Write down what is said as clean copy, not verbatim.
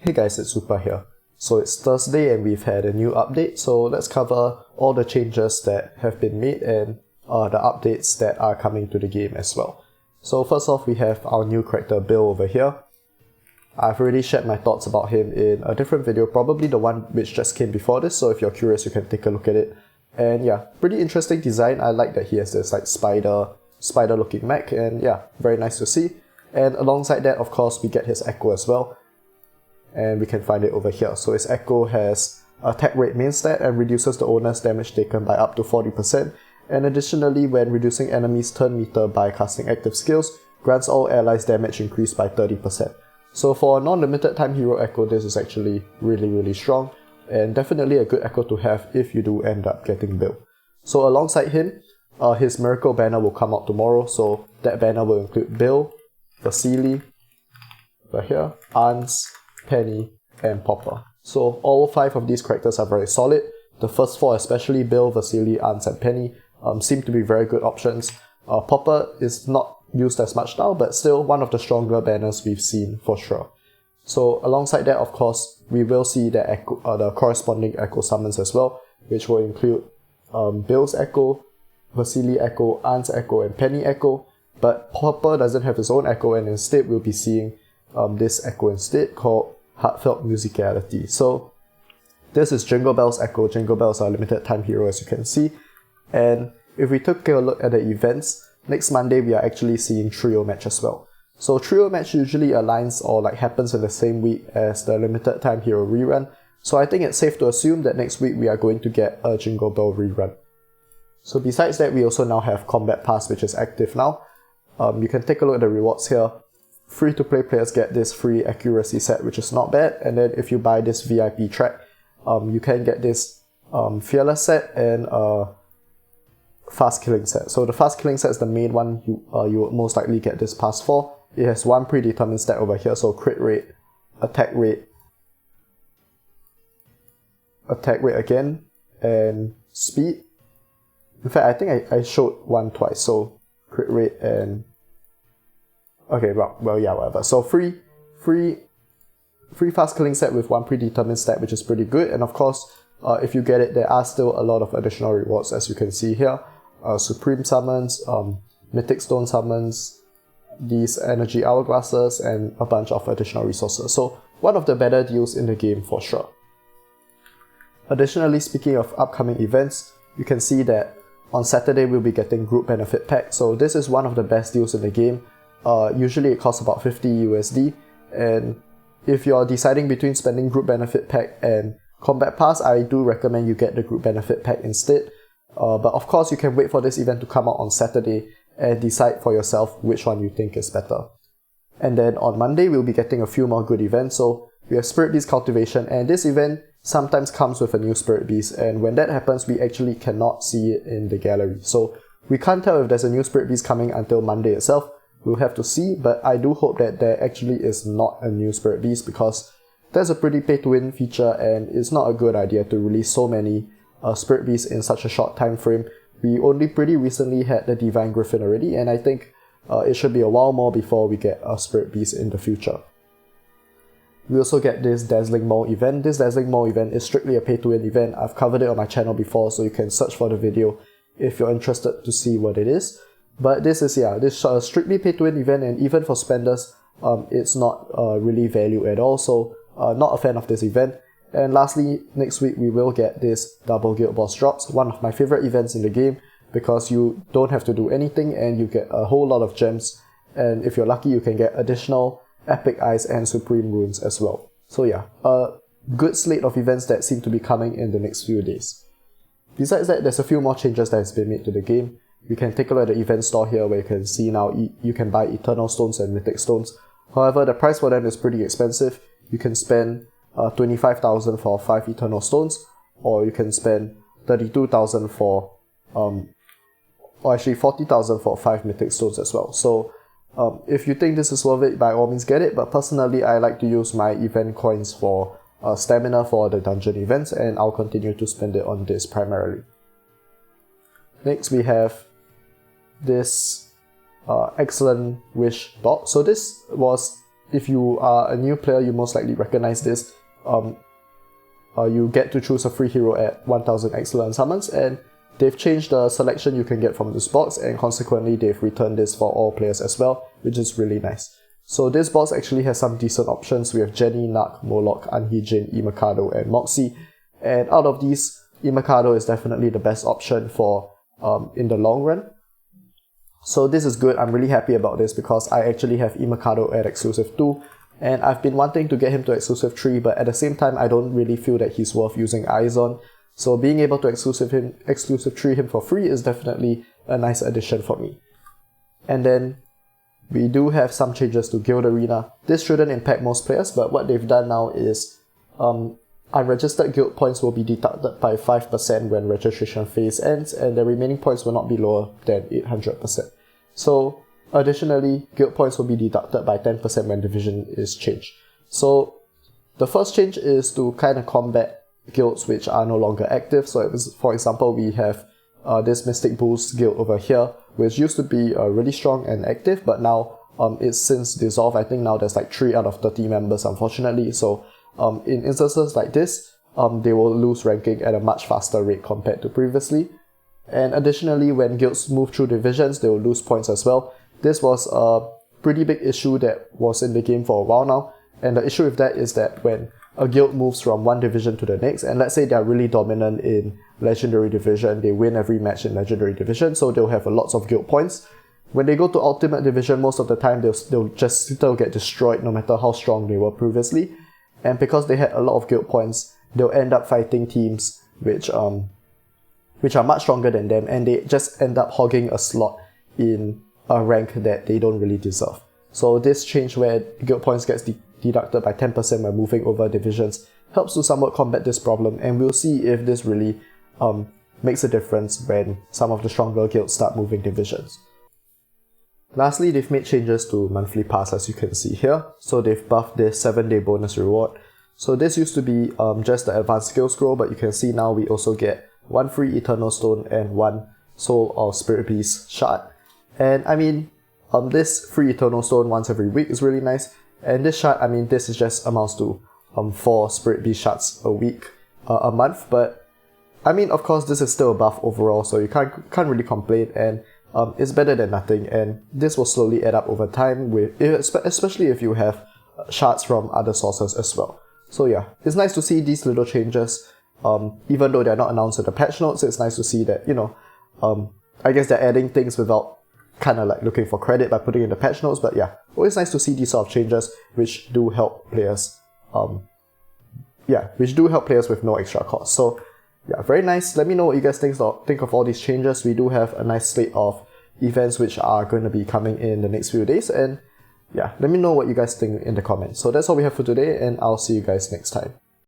Hey guys, it's Super here. So it's Thursday and we've had a new update, so let's cover all the changes that have been made and the updates that are coming to the game as well. So first off, we have our new character Bill over here. I've already shared my thoughts about him in a different video, probably the one which just came before this, so if you're curious you can take a look at it. And yeah, pretty interesting design. I like that he has this like spider looking mech, and yeah, very nice to see. And alongside that, of course, we get his echo as well. And we can find it over here. So his echo has attack rate main stat and reduces the owner's damage taken by up to 40%. And additionally, when reducing enemies' turn meter by casting active skills, grants all allies damage increased by 30%. So for a non-limited time hero echo, this is actually really strong, and definitely a good echo to have if you do end up getting Bill. So alongside him, his miracle banner will come out tomorrow, so that banner will include Bill, Vasily, over here, Ans, Penny, and Popper. So all 5 of these characters are very solid. The first 4, especially Bill, Vasily, Ans, and Penny, seem to be very good options. Popper is not used as much now, but still one of the stronger banners we've seen for sure. So alongside that, of course, we will see the corresponding echo summons as well, which will include Bill's echo, Vasily echo, Ans echo, and Penny echo. But Popper doesn't have his own echo, and instead we'll be seeing this echo instead, called Heartfelt Musicality. So this is Jingle Bell's echo. Jingle Bells are a limited time hero, as you can see. And if we take a look at the events, next Monday we are actually seeing Trio Match as well. So Trio Match usually aligns or happens in the same week as the limited time hero rerun. So I think it's safe to assume that next week we are going to get a Jingle Bell rerun. So besides that, we also now have Combat Pass, which is active now. You can take a look at the rewards here. Free-to-play players get this free accuracy set, which is not bad, and then if you buy this VIP track, you can get this fearless set and fast killing set. So the fast killing set is the main one you would most likely get this pass for. It has one predetermined stat over here, so crit rate, attack rate again, and speed. In fact, I think I showed one twice, so crit rate and okay, well, yeah, whatever. So free fast killing set with one predetermined stat, which is pretty good. And of course, if you get it, there are still a lot of additional rewards, as you can see here. Supreme summons, Mythic Stone summons, these energy hourglasses, and a bunch of additional resources. So one of the better deals in the game for sure. Additionally, speaking of upcoming events, you can see that on Saturday we'll be getting Group Benefit Pack. So this is one of the best deals in the game. Usually it costs about 50 USD, and if you're deciding between spending Group Benefit Pack and Combat Pass, I do recommend you get the Group Benefit Pack instead. But of course you can wait for this event to come out on Saturday and decide for yourself which one you think is better. And then on Monday we'll be getting a few more good events. So we have Spirit Beast Cultivation, and this event sometimes comes with a new Spirit Beast, and when that happens we actually cannot see it in the gallery. So we can't tell if there's a new Spirit Beast coming until Monday itself. We'll have to see, but I do hope that there actually is not a new Spirit Beast, because that's a pretty pay-to-win feature and it's not a good idea to release so many Spirit Beasts in such a short time frame. We only pretty recently had the Divine Griffin already, and I think it should be a while more before we get a Spirit Beast in the future. We also get this Dazzling Mole event. This Dazzling Mole event is strictly a pay-to-win event. I've covered it on my channel before, so you can search for the video if you're interested to see what it is. But this is, this strictly pay-to-win event, and even for spenders, it's not really value at all, so not a fan of this event. And lastly, next week we will get this Double Guild Boss drops, one of my favorite events in the game, because you don't have to do anything and you get a whole lot of gems, and if you're lucky you can get additional Epic Eyes and Supreme Runes as well. So yeah, a good slate of events that seem to be coming in the next few days. Besides that, there's a few more changes that has been made to the game. You can take a look at the event store here, where you can see now you can buy Eternal Stones and Mythic Stones. However, the price for them is pretty expensive. You can spend 25,000 for 5 Eternal Stones, or you can spend 32,000 for, or actually 40,000 for 5 Mythic Stones as well. So if you think this is worth it, by all means get it, but personally I like to use my event coins for stamina for the dungeon events, and I'll continue to spend it on this primarily. Next we have this Excellent Wish box. So this was if you are a new player, you most likely recognize this. You get to choose a free hero at 1000 excellent summons, and they've changed the selection you can get from this box, and consequently they've returned this for all players as well, which is really nice. So this box actually has some decent options. We have Jenny, Nak, Moloch, Anhijin, Imikado, and Moxie. And out of these, Imikado is definitely the best option for in the long run. So this is good. I'm really happy about this because I actually have Imikado at exclusive 2, and I've been wanting to get him to exclusive 3, but at the same time I don't really feel that he's worth using eyes on. So being able to exclusive 3 him for free is definitely a nice addition for me. And then we do have some changes to Guild Arena. This shouldn't impact most players, but what they've done now is unregistered guild points will be deducted by 5% when registration phase ends, and the remaining points will not be lower than 800%. So additionally, guild points will be deducted by 10% when division is changed. So the first change is to kind of combat guilds which are no longer active. So for example, we have this Mystic Bulls guild over here, which used to be really strong and active, but now it's since dissolved. I think now there's like 3 out of 30 members, unfortunately. So in instances like this, they will lose ranking at a much faster rate compared to previously. And additionally, when guilds move through divisions, they will lose points as well. This was a pretty big issue that was in the game for a while now, and the issue with that is that when a guild moves from one division to the next, and let's say they're really dominant in Legendary Division, they win every match in Legendary Division, so they'll have lots of guild points. When they go to Ultimate Division, most of the time they'll just still get destroyed no matter how strong they were previously. And because they had a lot of guild points, they'll end up fighting teams which are much stronger than them, and they just end up hogging a slot in a rank that they don't really deserve. So this change where guild points gets deducted by 10% when moving over divisions helps to somewhat combat this problem, and we'll see if this really makes a difference when some of the stronger guilds start moving divisions. Lastly, they've made changes to monthly pass, as you can see here. So they've buffed this 7-day bonus reward. So this used to be just the advanced skill scroll, but you can see now we also get 1 free Eternal Stone and 1 Soul or Spirit Beast shard. And I mean, this free Eternal Stone once every week is really nice. And this shard, I mean, this is just amounts to 4 Spirit Beast shards a month. But I mean, of course, this is still a buff overall, so you can't really complain. And it's better than nothing, and this will slowly add up over time, especially if you have shards from other sources as well. So yeah, it's nice to see these little changes. Even though they're not announced in the patch notes, it's nice to see that, you know, I guess they're adding things without kind of like looking for credit by putting in the patch notes. But yeah, always nice to see these sort of changes which do help players. Which do help players with no extra cost. So yeah, very nice. Let me know what you guys think of all these changes. We do have a nice slate of events which are going to be coming in the next few days, and yeah, let me know what you guys think in the comments. So that's all we have for today, and I'll see you guys next time.